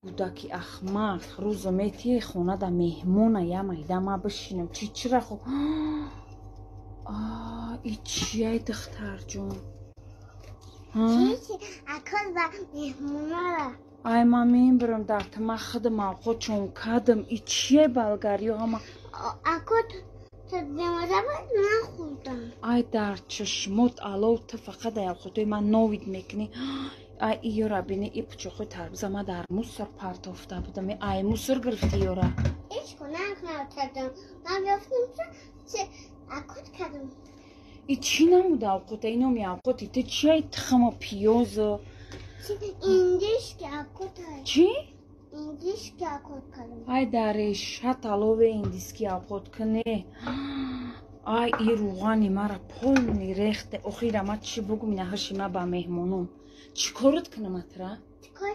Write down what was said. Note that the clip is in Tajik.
Budaki ahmaq ruzo metiye xona da mehmona yamayda ma bishinem chichira xo içiyay dıxtar jun چی؟ اکل و مهمونا ay mamin birim dartıma xıdıma xoçun kadım içiye balgariyo ama اکل تو دیموزه بود نخوردم ay dar çişmot alov te faqat ya xotoy man novid mekni ay iyora beni ipçoxu tarbzama dar musor partofta budam ay musor girifti yora ایش کنم نتردم من گفتم چه اکل کردم İçina mı da xotoy no mi xoti te çay tıxama piyozo چی؟ اینجیش که اکل کردم çi اینجیش که اکل کردم ay darish hatalove indiski xot kne ay iruğani mara polni rechte oxira mat çi bugmina hashima ba mehmonum çikorut kna matra چیکار